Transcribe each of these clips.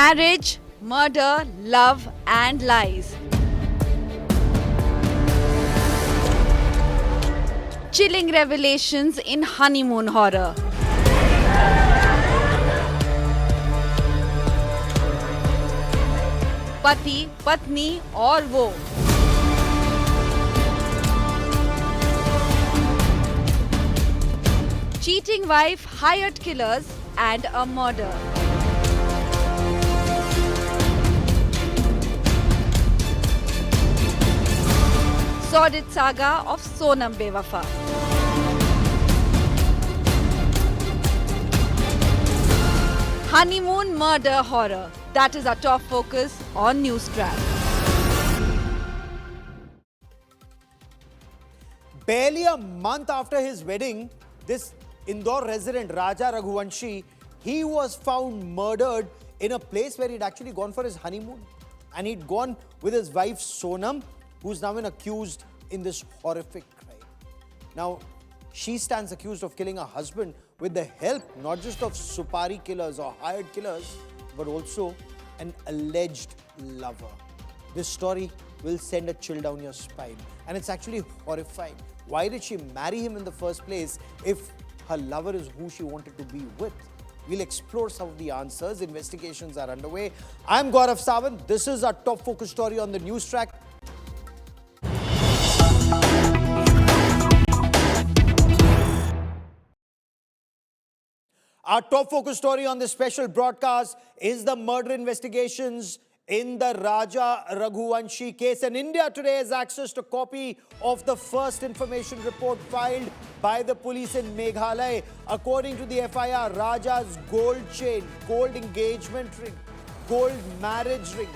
Marriage, murder, love, and lies. Chilling revelations in honeymoon horror. पति, पत्नी और वो. Cheating wife, hired killers, and a murder. Sordid saga of Sonam Bewafa. Honeymoon murder horror. That is our top focus on NewsTrack. Barely a month after his wedding, this Indore resident Raja Raghuvanshi, he was found murdered in a place where he'd actually gone for his honeymoon. And he'd gone with his wife Sonam, who's now been accused in this horrific crime. Now, she stands accused of killing her husband with the help not just of supari killers or hired killers, but also an alleged lover. This story will send a chill down your spine. And it's actually horrifying. Why did she marry him in the first place if her lover is who she wanted to be with? We'll explore some of the answers. Investigations are underway. I'm Gaurav Sawant. This is our top focus story on the NewsTrack. Our top focus story on this special broadcast is the murder investigations in the Raja Raghuvanshi case. And India today has accessed a copy of the first information report filed by the police in Meghalaya. According to the FIR, Raja's gold chain, gold engagement ring, gold marriage ring,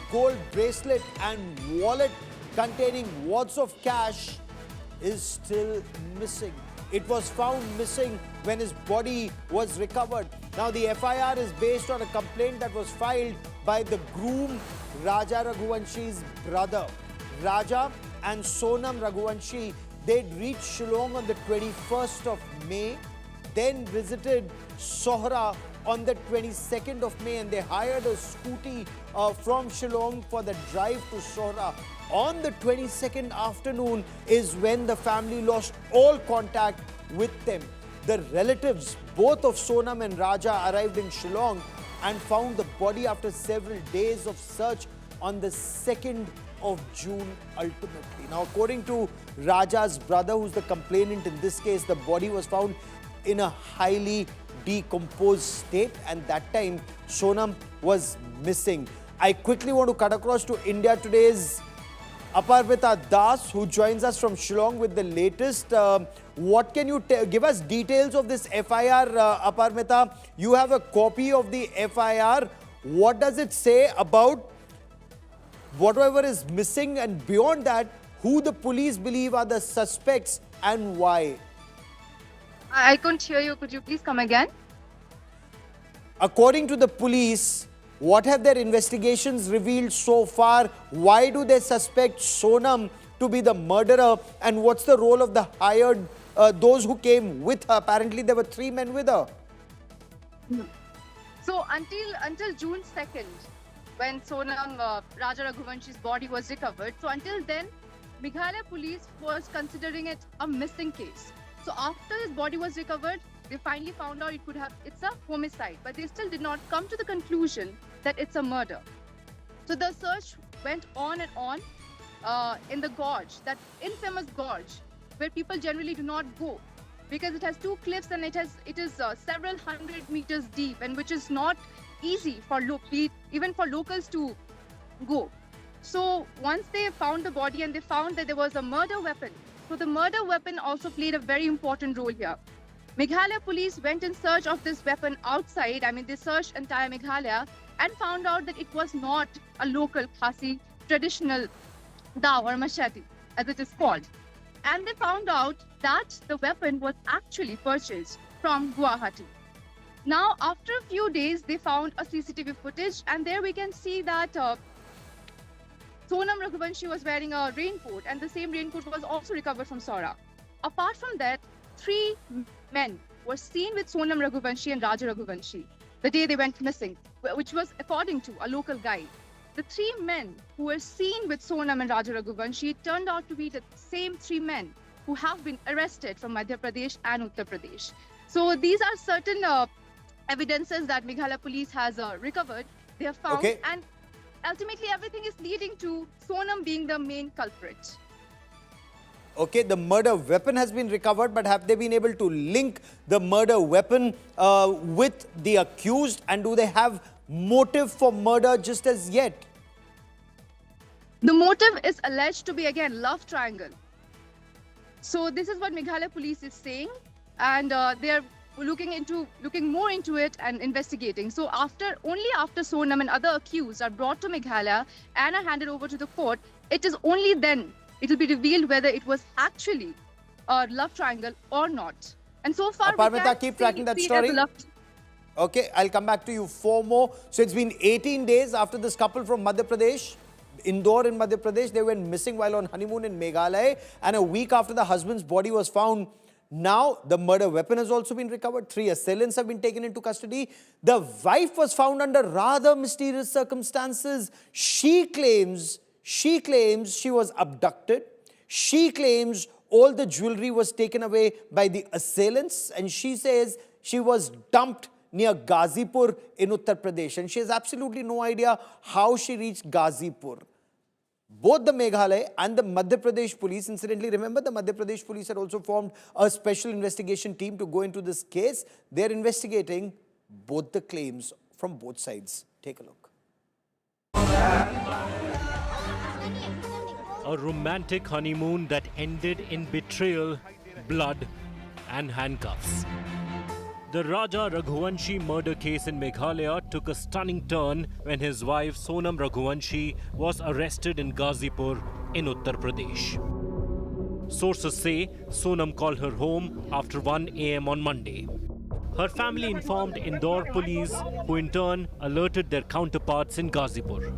gold bracelet and wallet containing wads of cash is still missing. It was found missing when his body was recovered. Now, the FIR is based on a complaint that was filed by the groom, Raja Raghuvanshi's brother. Raja and Sonam Raghuvanshi, they'd reached Shillong on the 21st of May, then visited Sohra on the 22nd of May, and they hired a scooty from Shillong for the drive to Sohra. On the 22nd afternoon is when the family lost all contact with them. The relatives, both of Sonam and Raja, arrived in Shillong and found the body after several days of search on the 2nd of June ultimately. Now, according to Raja's brother, who's the complainant in this case, the body was found in a highly decomposed state, and that time Sonam was missing. I quickly want to cut across to India Today's Aparmita Das, who joins us from Shillong with the latest. What can you give us details of this FIR, Aparmita? You have a copy of the FIR. What does it say about whatever is missing, and beyond that, who the police believe are the suspects and why? I couldn't hear you. Could you please come again? According to the police, what have their investigations revealed so far? Why do they suspect Sonam to be the murderer? And what's the role of the hired, those who came with her? Apparently, there were 3 men with her. So until June 2nd, when Sonam Raja Raghuvanshi's body was recovered, so until then, Meghalaya police was considering it a missing case. So after his body was recovered, they finally found out it's a homicide, but they still did not come to the conclusion that it's a murder. So the search went on and on in the gorge, that infamous gorge, where people generally do not go because it has 2 cliffs and it is several hundred meters deep, and which is not easy for even for locals to go. So once they found the body and they found that there was a murder weapon, so the murder weapon also played a very important role here. Meghalaya police went in search of this weapon outside. They searched entire Meghalaya and found out that it was not a local Khasi traditional dao or machete, as it is called. And they found out that the weapon was actually purchased from Guwahati. Now, after a few days, they found a CCTV footage, and there we can see that Sonam Raghuvanshi was wearing a raincoat, and the same raincoat was also recovered from Sohra. Apart from that, 3 men were seen with Sonam Raghuvanshi and Raja Raghuvanshi the day they went missing. which was according to a local guide. The three men who were seen with Sonam and Raja Raghuvanshi turned out to be the same three men who have been arrested from Madhya Pradesh and Uttar Pradesh. So these are certain evidences that Meghalaya police has recovered. They have found, Okay. and ultimately everything is leading to Sonam being the main culprit. Okay, the murder weapon has been recovered, but have they been able to link the murder weapon with the accused? And do they have motive for murder just as yet? The motive is alleged to be again love triangle. So this is what Meghalaya police is saying, and they are looking more into it and investigating. So only after Sonam and other accused are brought to Meghalaya and are handed over to the court, it is only then it will be revealed whether it was actually a love triangle or not. And so far, Parmita, keep tracking that story. Okay, I'll come back to you for more. So it's been 18 days after this couple from Madhya Pradesh, Indore in Madhya Pradesh, they went missing while on honeymoon in Meghalaya, and a week after the husband's body was found. Now, the murder weapon has also been recovered. 3 assailants have been taken into custody. The wife was found under rather mysterious circumstances. She claims she was abducted. She claims all the jewelry was taken away by the assailants, and she says she was dumped near Ghazipur in Uttar Pradesh, and she has absolutely no idea how she reached Ghazipur. Both the Meghalaya and the Madhya Pradesh police, incidentally, remember the Madhya Pradesh police had also formed a special investigation team to go into this case. They're investigating both the claims from both sides. Take a look. A romantic honeymoon that ended in betrayal, blood, and handcuffs. The Raja Raghuvanshi murder case in Meghalaya took a stunning turn when his wife Sonam Raghuvanshi was arrested in Ghazipur in Uttar Pradesh. Sources say Sonam called her home after 1 a.m. on Monday. Her family informed Indore police, who in turn alerted their counterparts in Ghazipur.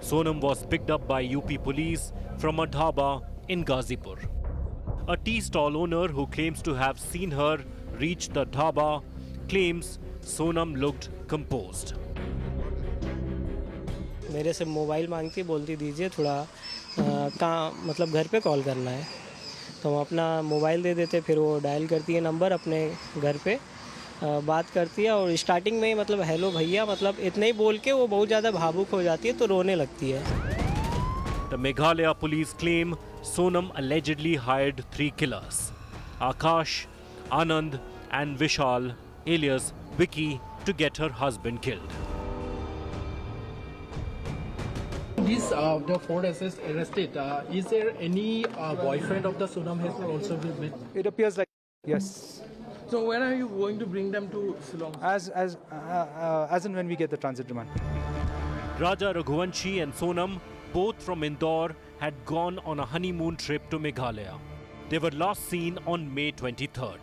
Sonam was picked up by UP police from a dhaba in Ghazipur. A tea stall owner who claims to have seen her reach the dhaba claims Sonam looked composed. मेरे से mobile मांगती, बोलती दीजिए थोड़ा कहाँ मतलब घर पे कॉल करना है, तो हम अपना मोबाइल दे देते, फिर वो डायल करती है नंबर अपने घर पे, बात करती है और स्टार्टिंग में मतलब हेलो भैया मतलब इतना ही बोल के वो बहुत ज़्यादा भावुक हो जाती है तो रोने लगती है. The Meghalaya police claim Sonam allegedly hired 3 killers, Akash, Anand and Vishal, alias Vicky, to get her husband killed. These the 4 arrested. Is there any boyfriend of the Sonam has also been with? It appears like yes. So when are you going to bring them to Shillong? As and when we get the transit remand. Raja Raghuvanshi and Sonam, both from Indore, had gone on a honeymoon trip to Meghalaya. They were last seen on May 23rd.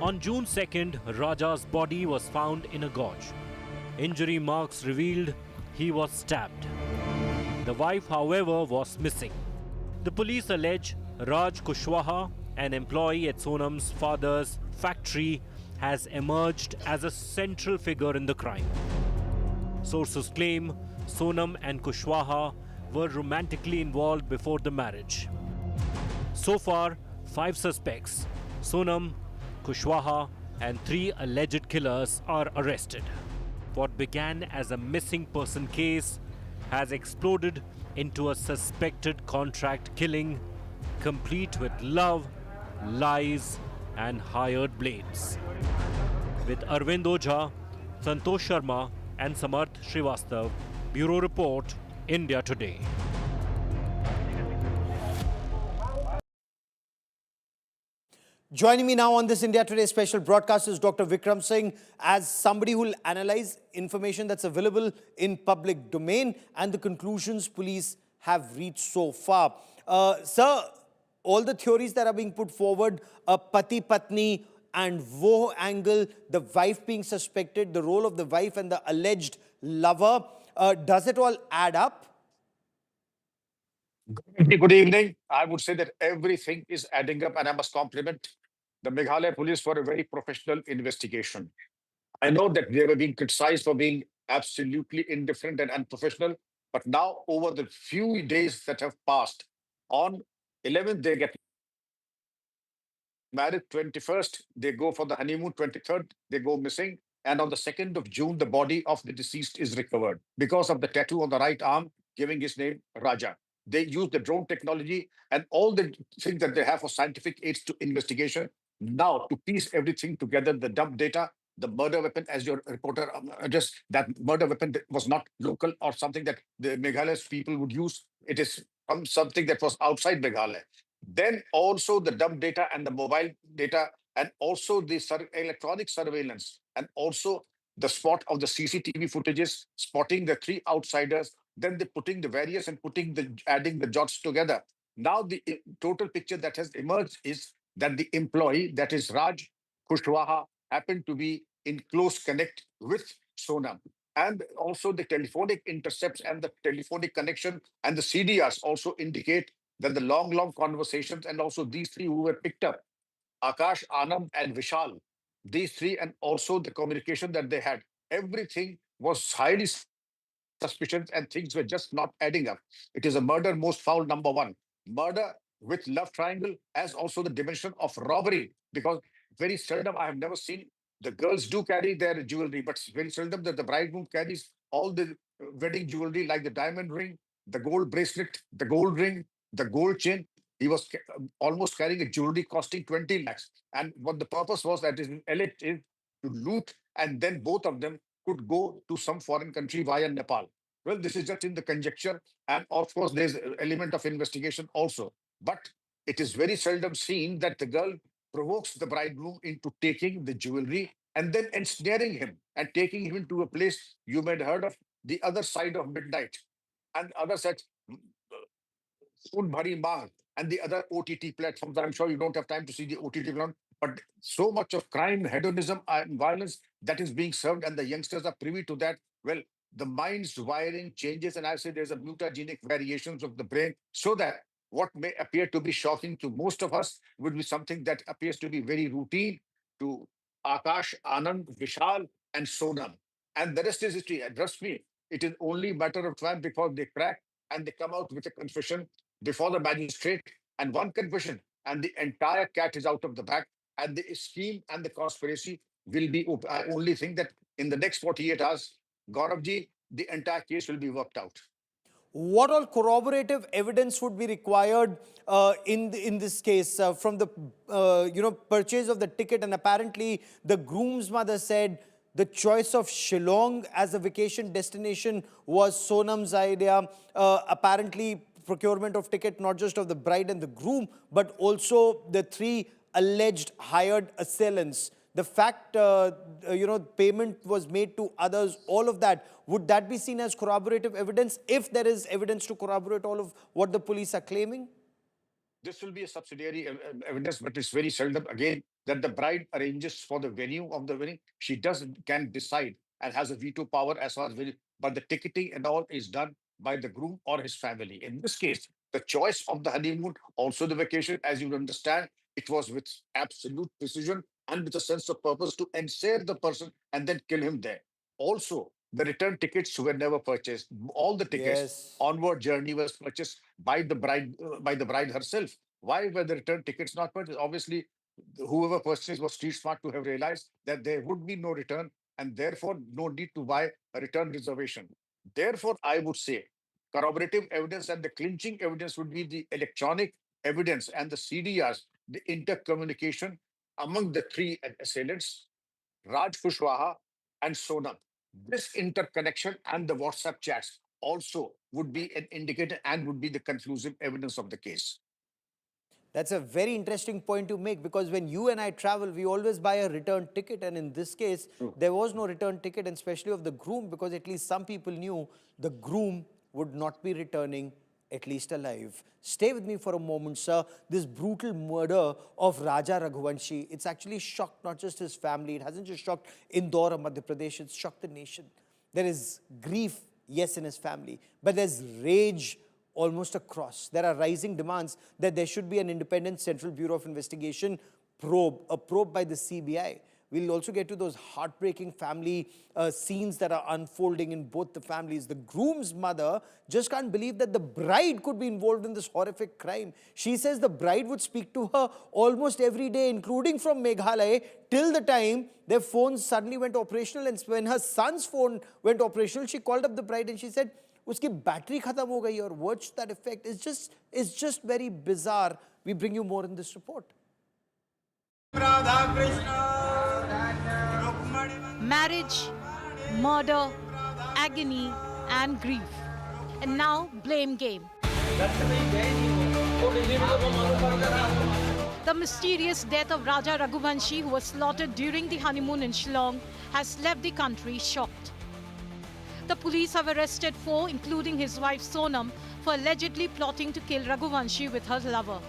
On June 2nd, Raja's body was found in a gorge. Injury marks revealed he was stabbed. The wife, however, was missing. The police allege Raj Kushwaha, an employee at Sonam's father's factory, has emerged as a central figure in the crime. Sources claim Sonam and Kushwaha were romantically involved before the marriage. So far, 5 suspects, Sonam, Kushwaha and 3 alleged killers are arrested. What began as a missing person case has exploded into a suspected contract killing, complete with love, lies and hired blades. With Arvind Ojha, Santosh Sharma and Samarth Srivastav, Bureau Report, India Today. Joining me now on this India Today special broadcast is Dr. Vikram Singh, as somebody who will analyze information that's available in public domain and the conclusions police have reached so far. Sir, all the theories that are being put forward, a pati-patni and wo angle, the wife being suspected, the role of the wife and the alleged lover, does it all add up? Good evening. I would say that everything is adding up, and I must compliment the Meghalaya police for a very professional investigation. I know that they were being criticized for being absolutely indifferent and unprofessional, but now over the few days that have passed, on 11th they get married, 21st they go for the honeymoon, 23rd they go missing, and on the 2nd of June the body of the deceased is recovered because of the tattoo on the right arm giving his name Raja. They use the drone technology and all the things that they have for scientific aids to investigation. Now, to piece everything together, the dump data, the murder weapon, as your reporter addressed, that murder weapon was not local or something that the Meghalayas people would use. It is something that was outside Meghalaya. Then also the dump data and the mobile data, and also the electronic surveillance, and also the spot of the CCTV footages, spotting the three outsiders, then they putting the various and adding the dots together. Now the total picture that has emerged is that the employee, that is Raj Kushwaha, happened to be in close connect with Sonam. And also the telephonic intercepts and the telephonic connection and the CDRs also indicate that the long conversations, and also these three who were picked up, Akash, Anand, and Vishal, these three, and also the communication that they had, everything was highly suspicious and things were just not adding up. It is a murder most foul number one. Murder with love triangle, as also the dimension of robbery, because very seldom, I have never seen, the girls do carry their jewelry, but very seldom that the bridegroom carries all the wedding jewelry like the diamond ring, the gold bracelet, the gold ring, the gold chain. He was almost carrying a jewelry costing 20 lakhs. And what the purpose was, that is elite is to loot, and then both of them could go to some foreign country via Nepal. Well, this is just in the conjecture, and of course, there's an element of investigation also. But it is very seldom seen that the girl provokes the bridegroom into taking the jewelry and then ensnaring him and taking him into a place you may have heard of, the other side of midnight. And other such Soon Bhari Mang and the other OTT platforms. I'm sure you don't have time to see the OTT platform, but so much of crime, hedonism, and violence that is being served, and the youngsters are privy to that. Well, the mind's wiring changes, and I say there's a mutagenic variations of the brain, so that what may appear to be shocking to most of us would be something that appears to be very routine to Akash, Anand, Vishal, and Sonam. And the rest is history. And trust me, it is only a matter of time before they crack and they come out with a confession before the magistrate, and one confession, and the entire cat is out of the bag, and the scheme and the conspiracy will be open. I only think that in the next 48 hours, Gauravji, the entire case will be worked out. What all corroborative evidence would be required in this case from the purchase of the ticket? And apparently the groom's mother said the choice of Shillong as a vacation destination was Sonam's idea. Apparently procurement of ticket, not just of the bride and the groom, but also the three alleged hired assailants. The fact, payment was made to others, all of that, would that be seen as corroborative evidence if there is evidence to corroborate all of what the police are claiming? This will be a subsidiary evidence, but it's very seldom again that the bride arranges for the venue of the wedding. She can decide and has a veto power as far as venue, but the ticketing and all is done by the groom or his family. In this case, the choice of the honeymoon, also the vacation, as you understand, it was with absolute precision and with a sense of purpose to ensnare the person and then kill him there. Also, the return tickets were never purchased. All the tickets, Yes. onward journey was purchased by the bride herself. Why were the return tickets not purchased? Obviously, whoever purchased was street smart to have realized that there would be no return, and therefore no need to buy a return reservation. Therefore, I would say corroborative evidence and the clinching evidence would be the electronic evidence and the CDRs, the intercommunication among the three assailants, Raj Kushwaha and Sonam. This interconnection and the WhatsApp chats also would be an indicator and would be the conclusive evidence of the case. That's a very interesting point to make, because when you and I travel, we always buy a return ticket. And in this case, there was no return ticket, and especially of the groom, because at least some people knew the groom would not be returning, at least alive. Stay with me for a moment, sir. This brutal murder of Raja Raghuvanshi, it's actually shocked not just his family. It hasn't just shocked Indore or Madhya Pradesh, it's shocked the nation. There is grief, yes, in his family, but there's rage almost across. There are rising demands that there should be an independent Central Bureau of Investigation probe, a probe by the CBI. We'll also get to those heartbreaking family scenes that are unfolding in both the families. The groom's mother just can't believe that the bride could be involved in this horrific crime. She says the bride would speak to her almost every day, including from Meghalaya, till the time their phones suddenly went operational. And when her son's phone went operational, she called up the bride and she said, uski battery khatam ho gayi, or words to that effect. It's just very bizarre. We bring you more in this report. Marriage, murder, agony, and grief. And now, blame game. The mysterious death of Raja Raghuvanshi, who was slaughtered during the honeymoon in Shillong, has left the country shocked. The police have arrested 4, including his wife Sonam, for allegedly plotting to kill Raghuvanshi with her lover.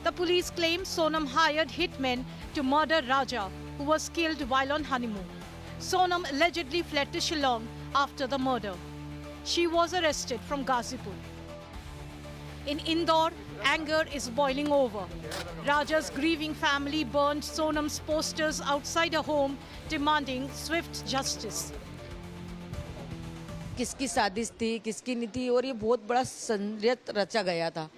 The police claim Sonam hired hitmen to murder Raja, who was killed while on honeymoon. Sonam allegedly fled to Shillong after the murder. She was arrested from Ghazipur. In Indore, anger is boiling over. Raja's grieving family burned Sonam's posters outside her home, demanding swift justice. किसकी साजिश थी, किसकी नहीं थी, और ये बहुत बड़ा षड्यंत्र रचा गया था.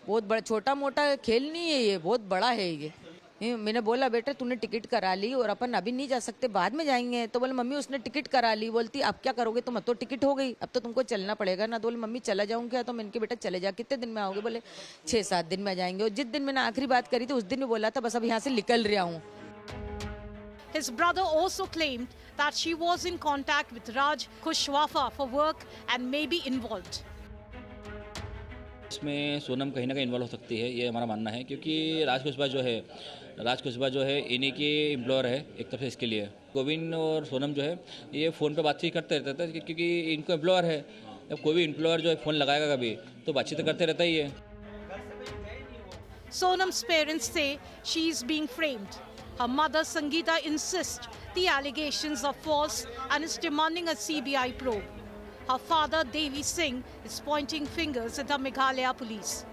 बहुत बड़ा, छोटा मोटा खेल नहीं है, ये बहुत बड़ा है ये. मैंने बोला बेटा तूने टिकट करा ली और अपन अभी नहीं जा सकते, बाद में जाएंगे. तो बोले मम्मी उसने टिकट करा ली. बोलती अब क्या करोगे तुम, तो टिकट हो गई, अब तो तुमको चलना पड़ेगा ना. तो बोले मम्मी चला जाऊँ क्या. तो मैंने कहा बेटा चले जा, कितने दिन में आओगे. बोले 6-7 दिन में जाएंगे. और जिस दिन मैंने आखिरी बात करी थी उस दिन भी बोला था बस अब यहाँ से निकल रहा हूँ. His brother also claimed that she was in contact with Raj Kushwaha for work and may be involved. इसमें सोनम कहीं ना कहीं इन्वॉल्व हो सकती है, ये हमारा मानना है, क्योंकि राज कुशवाहा जो है इन्हीं के एम्प्लॉयर है एक तरफ से इसके लिए. गोविंद और सोनम जो है ये फ़ोन पे बातचीत करते रहते थे, क्योंकि इनको एम्प्लॉयर है. जब कोई भी एम्प्लॉयर जो है फ़ोन लगाएगा कभी तो बातचीत करते रहता ही है. Sonam's parents say she is being framed. Her mother Sangeeta insists the allegations are false and is demanding a CBI probe. Her father Devi Singh is pointing fingers at the Meghalaya police.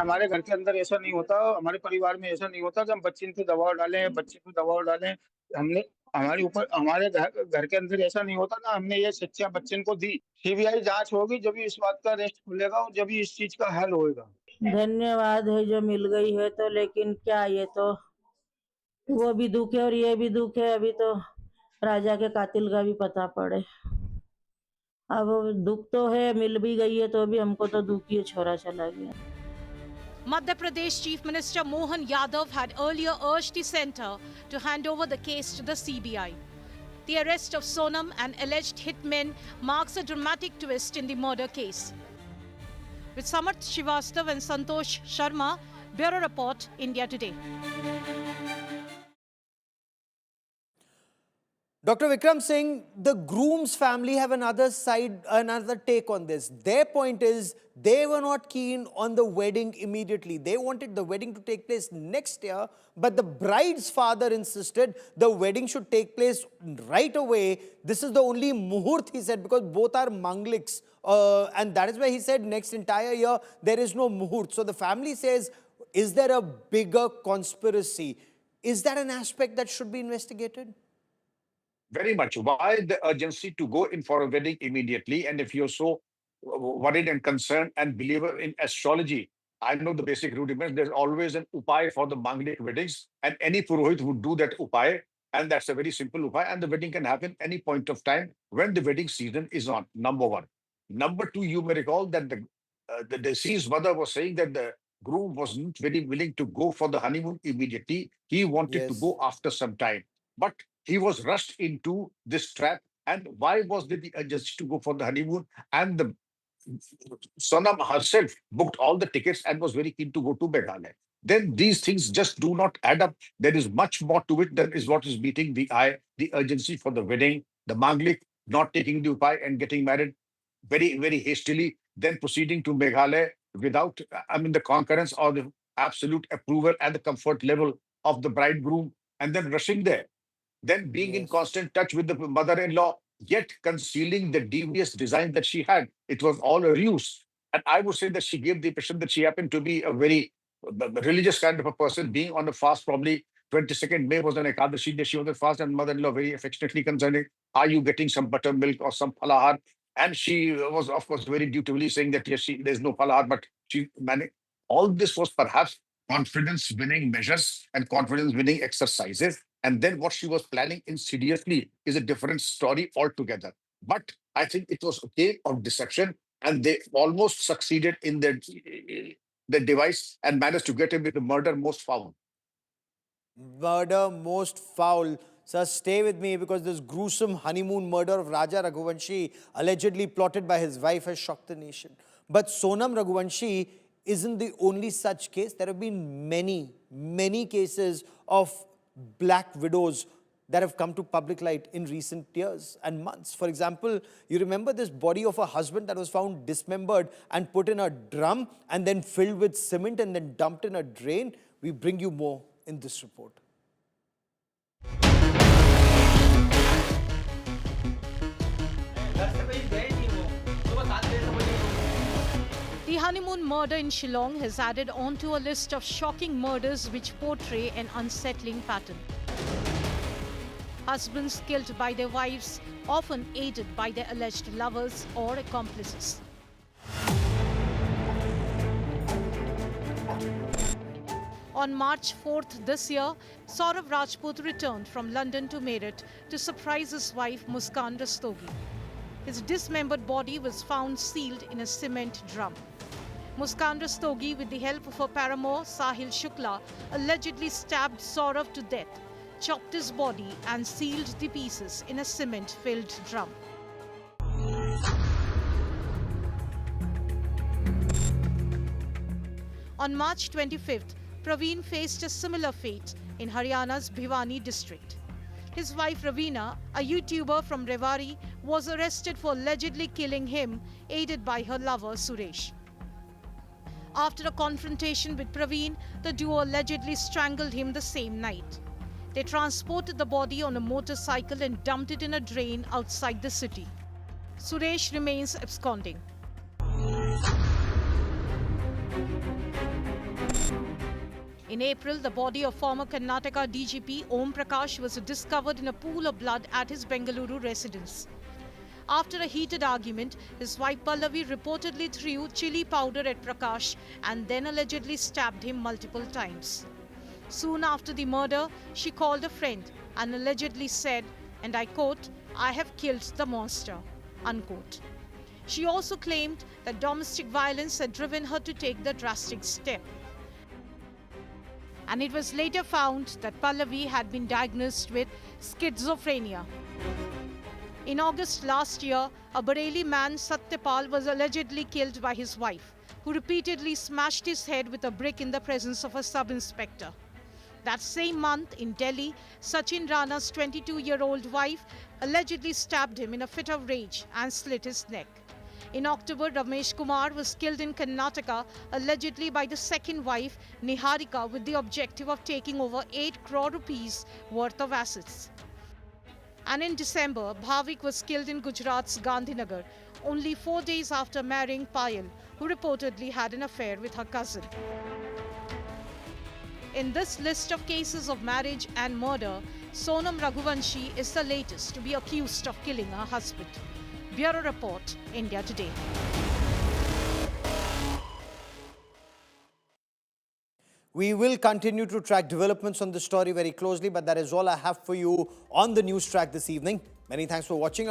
हमारे घर के अंदर ऐसा नहीं होता, हमारे परिवार में ऐसा नहीं होता कि हम बच्चे पे दबाव डालें, बच्चे पे दबाव डालें. हमने हमारे ऊपर, हमारे घर के अंदर ऐसा नहीं होता ना. हमने ये शिक्षा बच्चन को दी. सीबीआई जांच होगी जब इस बात का रेस्ट खुलेगा और जब इस चीज का हल होएगा. धन्यवाद है जो मिल गई है, तो लेकिन क्या ये तो वो भी दुख है और ये भी दुख है. अभी तो राजा के कातिल का भी पता पड़े. अब दुख तो है, मिल भी गई है तो भी हमको तो दुख ही, छोरा चला गया. Madhya Pradesh Chief Minister Mohan Yadav had earlier urged the centre to hand over the case to the CBI. The arrest of Sonam and alleged hitmen marks a dramatic twist in the murder case. With Samarth Shivastav and Santosh Sharma, Bureau Report, India Today. Dr. Vikram Singh, the groom's family have another take on this. Their point is they were not keen on the wedding immediately. They wanted the wedding to take place next year, but the bride's father insisted the wedding should take place right away. This is the only muhurt, he said, because both are mangliks. And that is why he said next entire year there is no muhurt. So the family says, is there a bigger conspiracy? Is that an aspect that should be investigated? Very much. Why the urgency to go in for a wedding immediately? And if you're so worried and concerned and believer in astrology, I know the basic rudiments. There's always an upay for the Manglik weddings, and any Purohit would do that upay. And that's a very simple upay. And the wedding can happen any point of time when the wedding season is on. Number one. Number two, you may recall that the deceased mother was saying that the groom was not very willing to go for the honeymoon immediately. He wanted to go after some time. But he was rushed into this trap. And why was there the urgency to go for the honeymoon? And the Sonam herself booked all the tickets and was very keen to go to Meghalaya. Then these things just do not add up. There is much more to it than is what is meeting the eye. The urgency for the wedding, the Manglik not taking the upay and getting married very, very hastily, then proceeding to Meghalaya without, the concurrence or the absolute approval and the comfort level of the bridegroom, and then rushing there. Then being in constant touch with the mother-in-law, yet concealing the devious design that she had. It was all a ruse. And I would say that she gave the impression that she happened to be a very the religious kind of a person, being on a fast, probably 22nd May was an Ekadashi day. She was on fast, and mother-in-law very affectionately concerning, are you getting some buttermilk or some falahar? And she was, of course, very dutifully saying that yes, there's no falahar, but she managed. All this was perhaps confidence-winning measures and confidence-winning exercises. And then what she was planning insidiously is a different story altogether. But I think it was a game of deception, and they almost succeeded in their device and managed to get him with the murder most foul. Murder most foul. Sir, stay with me, because this gruesome honeymoon murder of Raja Raghuvanshi, allegedly plotted by his wife, has shocked the nation. But Sonam Raghuvanshi isn't the only such case. There have been many, many cases of black widows that have come to public light in recent years and months. For example, you remember this body of a husband that was found dismembered and put in a drum and then filled with cement and then dumped in a drain? We bring you more in this report. The honeymoon murder in Shillong has added on to a list of shocking murders which portray an unsettling pattern. Husbands killed by their wives, often aided by their alleged lovers or accomplices. On March 4th this year, Saurav Rajput returned from London to Meerut to surprise his wife Muskan Rastogi. His dismembered body was found sealed in a cement drum. Muskan Rastogi, with the help of her paramour Sahil Shukla, allegedly stabbed Saurav to death, chopped his body and sealed the pieces in a cement-filled drum. On March 25th, Praveen faced a similar fate in Haryana's Bhiwani district. His wife Ravina, a YouTuber from Rewari, was arrested for allegedly killing him, aided by her lover Suresh. After a confrontation with Praveen, the duo allegedly strangled him the same night. They transported the body on a motorcycle and dumped it in a drain outside the city. Suresh remains absconding. In April, the body of former Karnataka DGP Om Prakash was discovered in a pool of blood at his Bengaluru residence. After a heated argument, his wife Pallavi reportedly threw chili powder at Prakash and then allegedly stabbed him multiple times. Soon after the murder, she called a friend and allegedly said, and I quote, "I have killed the monster," unquote. She also claimed that domestic violence had driven her to take the drastic step. And it was later found that Pallavi had been diagnosed with schizophrenia. In August last year, a Bareilly man, Satyapal, was allegedly killed by his wife, who repeatedly smashed his head with a brick in the presence of a sub-inspector. That same month in Delhi, Sachin Rana's 22-year-old wife allegedly stabbed him in a fit of rage and slit his neck. In October, Ramesh Kumar was killed in Karnataka, allegedly by the second wife, Niharika, with the objective of taking over 8 crore rupees worth of assets. And in December, Bhavik was killed in Gujarat's Gandhinagar, only 4 days after marrying Payal, who reportedly had an affair with her cousin. In this list of cases of marriage and murder, Sonam Raghuvanshi is the latest to be accused of killing her husband. Bureau Report, India Today. We will continue to track developments on this story very closely, but that is all I have for you on the news track this evening. Many thanks for watching.